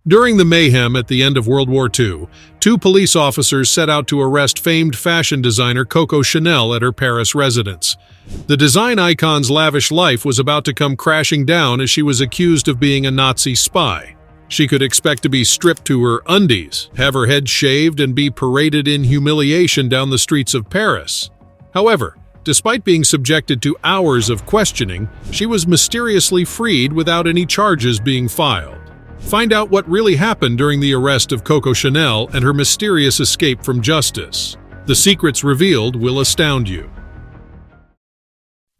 During the mayhem at the end of World War II, two police officers set out to arrest famed fashion designer Coco Chanel at her Paris residence. The design icon's lavish life was about to come crashing down as she was accused of being a Nazi spy. She could expect to be stripped to her undies, have her head shaved, and be paraded in humiliation down the streets of Paris. However, despite being subjected to hours of questioning, she was mysteriously freed without any charges being filed. Find out what really happened during the arrest of Coco Chanel and her mysterious escape from justice. The secrets revealed will astound you.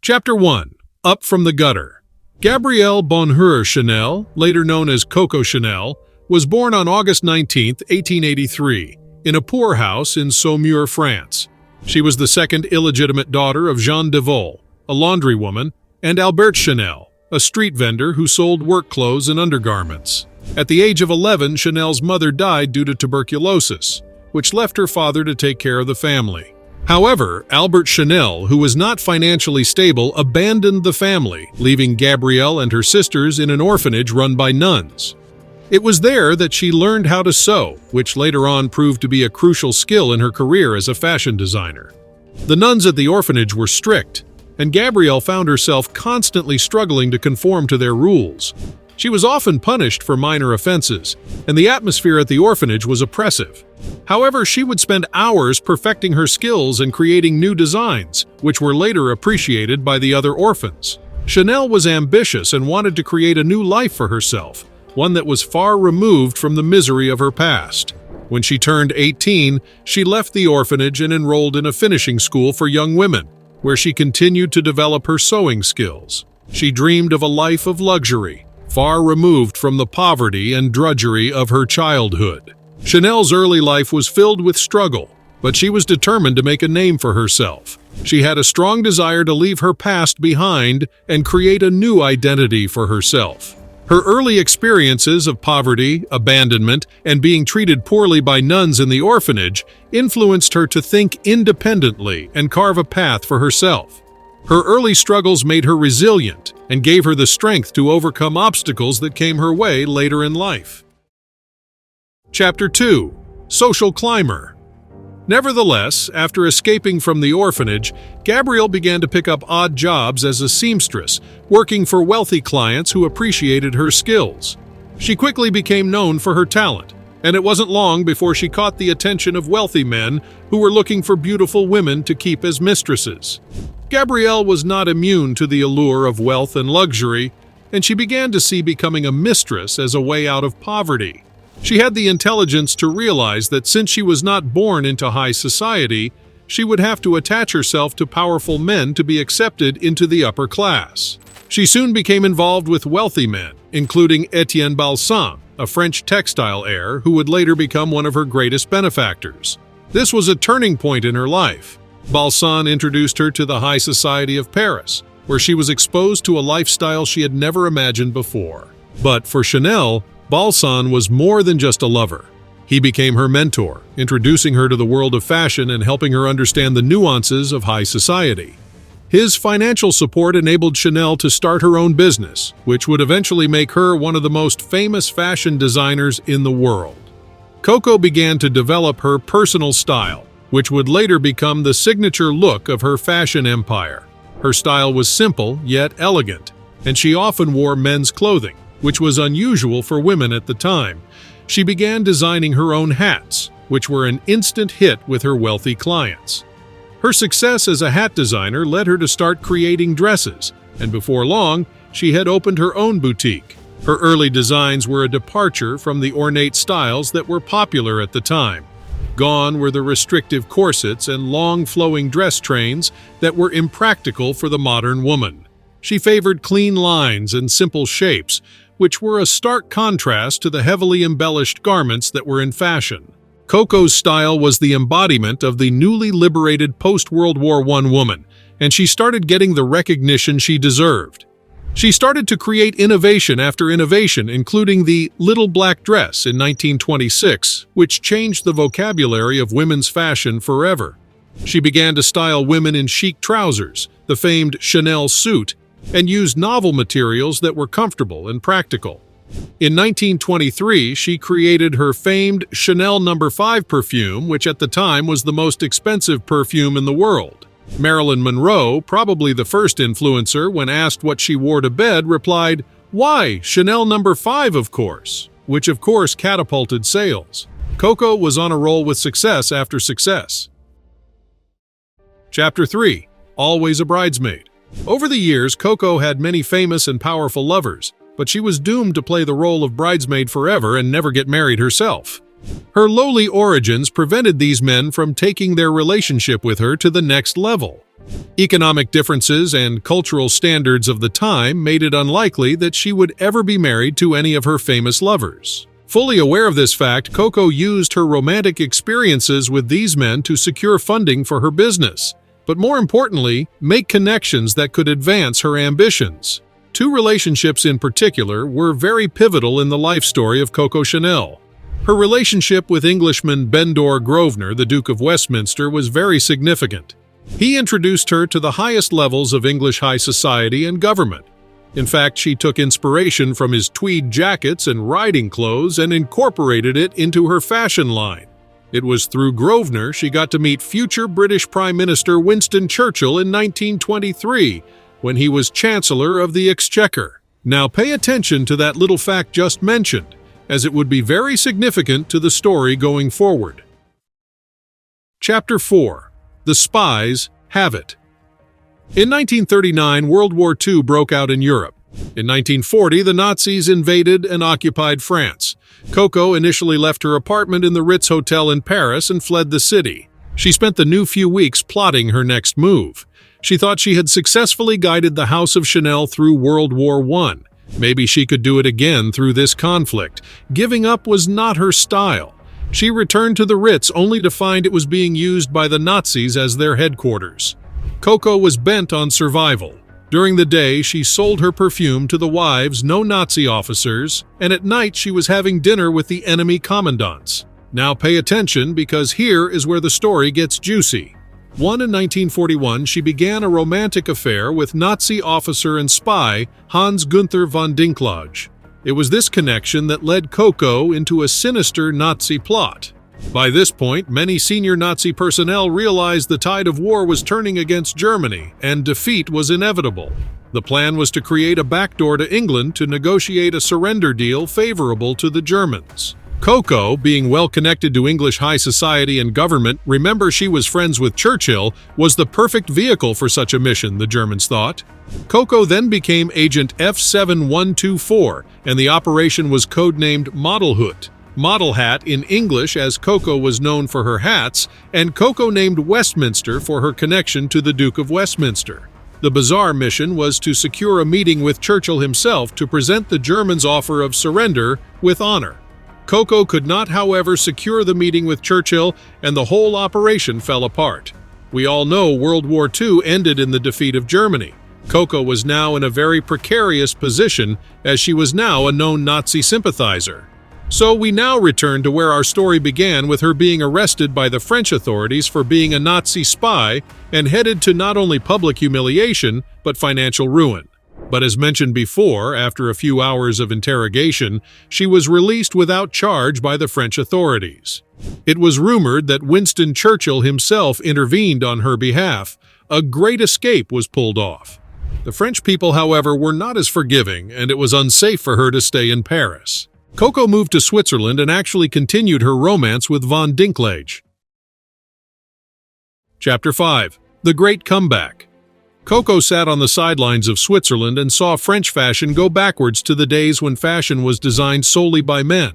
Chapter 1. Up from the Gutter. Gabrielle Bonheur Chanel, later known as Coco Chanel, was born on August 19, 1883, in a poor house in Saumur, France. She was the second illegitimate daughter of Jeanne Devol, a laundrywoman, and Albert Chanel, a street vendor who sold work clothes and undergarments. At the age of 11, Chanel's mother died due to tuberculosis, which left her father to take care of the family. However, Albert Chanel, who was not financially stable, abandoned the family, leaving Gabrielle and her sisters in an orphanage run by nuns. It was there that she learned how to sew, which later on proved to be a crucial skill in her career as a fashion designer. The nuns at the orphanage were strict, and Gabrielle found herself constantly struggling to conform to their rules. She was often punished for minor offenses, and the atmosphere at the orphanage was oppressive. However, she would spend hours perfecting her skills and creating new designs, which were later appreciated by the other orphans. Chanel was ambitious and wanted to create a new life for herself, one that was far removed from the misery of her past. When she turned 18, she left the orphanage and enrolled in a finishing school for young women, where she continued to develop her sewing skills. She dreamed of a life of luxury, far removed from the poverty and drudgery of her childhood. Chanel's early life was filled with struggle, but she was determined to make a name for herself. She had a strong desire to leave her past behind and create a new identity for herself. Her early experiences of poverty, abandonment, and being treated poorly by nuns in the orphanage influenced her to think independently and carve a path for herself. Her early struggles made her resilient and gave her the strength to overcome obstacles that came her way later in life. Chapter 2. Social Climber. Nevertheless, after escaping from the orphanage, Gabrielle began to pick up odd jobs as a seamstress, working for wealthy clients who appreciated her skills. She quickly became known for her talent, and it wasn't long before she caught the attention of wealthy men who were looking for beautiful women to keep as mistresses. Gabrielle was not immune to the allure of wealth and luxury, and she began to see becoming a mistress as a way out of poverty. She had the intelligence to realize that since she was not born into high society, she would have to attach herself to powerful men to be accepted into the upper class. She soon became involved with wealthy men, including Etienne Balsan, a French textile heir who would later become one of her greatest benefactors. This was a turning point in her life. Balsan introduced her to the high society of Paris, where she was exposed to a lifestyle she had never imagined before. But for Chanel, Balsan was more than just a lover. He became her mentor, introducing her to the world of fashion and helping her understand the nuances of high society. His financial support enabled Chanel to start her own business, which would eventually make her one of the most famous fashion designers in the world. Coco began to develop her personal style, which would later become the signature look of her fashion empire. Her style was simple yet elegant, and she often wore men's clothing, which was unusual for women at the time. She began designing her own hats, which were an instant hit with her wealthy clients. Her success as a hat designer led her to start creating dresses, and before long, she had opened her own boutique. Her early designs were a departure from the ornate styles that were popular at the time. Gone were the restrictive corsets and long flowing dress trains that were impractical for the modern woman. She favored clean lines and simple shapes, which were a stark contrast to the heavily embellished garments that were in fashion. Coco's style was the embodiment of the newly liberated post-World War I woman, and she started getting the recognition she deserved. She started to create innovation after innovation, including the little black dress in 1926, which changed the vocabulary of women's fashion forever. She began to style women in chic trousers, the famed Chanel suit, and used novel materials that were comfortable and practical. In 1923, she created her famed Chanel No. 5 perfume, which at the time was the most expensive perfume in the world. Marilyn Monroe, probably the first influencer, when asked what she wore to bed, replied, "Why, Chanel No. 5, of course," which of course catapulted sales. Coco was on a roll with success after success. Chapter 3. Always a Bridesmaid. Over the years, Coco had many famous and powerful lovers, but she was doomed to play the role of bridesmaid forever and never get married herself. Her lowly origins prevented these men from taking their relationship with her to the next level. Economic differences and cultural standards of the time made it unlikely that she would ever be married to any of her famous lovers. Fully aware of this fact, Coco used her romantic experiences with these men to secure funding for her business, but more importantly, make connections that could advance her ambitions. Two relationships in particular were very pivotal in the life story of Coco Chanel. Her relationship with Englishman Bendor Grosvenor, the Duke of Westminster, was very significant. He introduced her to the highest levels of English high society and government. In fact, she took inspiration from his tweed jackets and riding clothes and incorporated it into her fashion line. It was through Grosvenor she got to meet future British Prime Minister Winston Churchill in 1923, when he was Chancellor of the Exchequer. Now pay attention to that little fact just mentioned, as it would be very significant to the story going forward. Chapter 4. The Spies Have It. In 1939, World War II broke out in Europe. In 1940, the Nazis invaded and occupied France. Coco initially left her apartment in the Ritz Hotel in Paris and fled the city. She spent the new few weeks plotting her next move. She thought she had successfully guided the House of Chanel through World War I. Maybe she could do it again through this conflict. Giving up was not her style. She returned to the Ritz only to find it was being used by the Nazis as their headquarters. Coco was bent on survival. During the day, she sold her perfume to the wives, no Nazi officers, and at night she was having dinner with the enemy commandants. Now pay attention, because here is where the story gets juicy. In 1941, she began a romantic affair with Nazi officer and spy Hans Gunther von Dinklage. It was this connection that led Coco into a sinister Nazi plot. By this point, many senior Nazi personnel realized the tide of war was turning against Germany, and defeat was inevitable. The plan was to create a backdoor to England to negotiate a surrender deal favorable to the Germans. Coco, being well connected to English high society and government, remember she was friends with Churchill, was the perfect vehicle for such a mission, the Germans thought. Coco then became Agent F7124, and the operation was codenamed Modelhut. Model hat in English, as Coco was known for her hats, and Coco named Westminster for her connection to the Duke of Westminster. The bizarre mission was to secure a meeting with Churchill himself to present the Germans' offer of surrender with honor. Coco could not, however, secure the meeting with Churchill, and the whole operation fell apart. We all know World War II ended in the defeat of Germany. Coco was now in a very precarious position, as she was now a known Nazi sympathizer. So we now return to where our story began, with her being arrested by the French authorities for being a Nazi spy and headed to not only public humiliation, but financial ruin. But as mentioned before, after a few hours of interrogation, she was released without charge by the French authorities. It was rumored that Winston Churchill himself intervened on her behalf. A great escape was pulled off. The French people, however, were not as forgiving, and it was unsafe for her to stay in Paris. Coco moved to Switzerland and actually continued her romance with von Dinklage. Chapter 5. The Great Comeback. Coco sat on the sidelines of Switzerland and saw French fashion go backwards to the days when fashion was designed solely by men.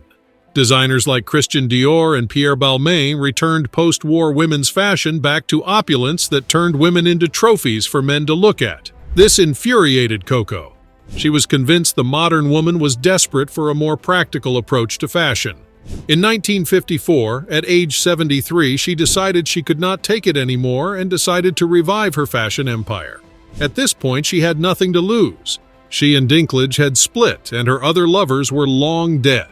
Designers like Christian Dior and Pierre Balmain returned post-war women's fashion back to opulence that turned women into trophies for men to look at. This infuriated Coco. She was convinced the modern woman was desperate for a more practical approach to fashion. In 1954, at age 73, she decided she could not take it anymore and decided to revive her fashion empire. At this point, she had nothing to lose. She and Dinklage had split, and her other lovers were long dead.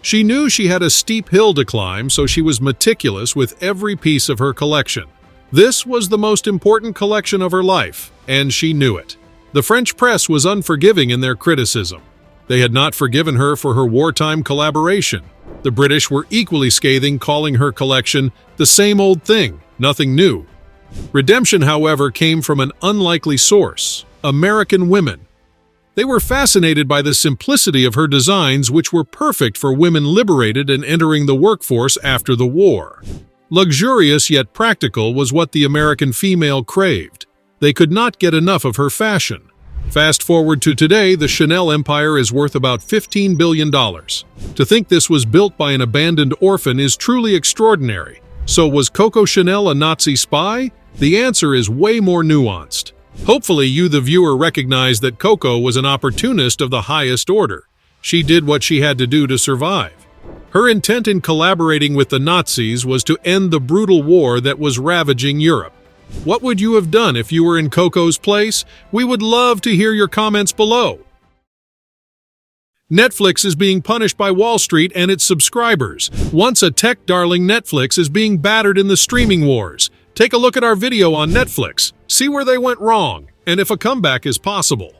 She knew she had a steep hill to climb, so she was meticulous with every piece of her collection. This was the most important collection of her life, and she knew it. The French press was unforgiving in their criticism. They had not forgiven her for her wartime collaboration. The British were equally scathing, calling her collection the same old thing, nothing new. Redemption, however, came from an unlikely source: American women. They were fascinated by the simplicity of her designs, which were perfect for women liberated and entering the workforce after the war. Luxurious yet practical was what the American female craved. They could not get enough of her fashion. Fast forward to today, the Chanel empire is worth about $15 billion. To think this was built by an abandoned orphan is truly extraordinary. So was Coco Chanel a Nazi spy? The answer is way more nuanced. Hopefully you, the viewer, recognize that Coco was an opportunist of the highest order. She did what she had to do to survive. Her intent in collaborating with the Nazis was to end the brutal war that was ravaging Europe. What would you have done if you were in Coco's place? We would love to hear your comments below. Netflix is being punished by Wall Street and its subscribers. Once a tech darling, Netflix is being battered in the streaming wars. Take a look at our video on Netflix, see where they went wrong, and if a comeback is possible.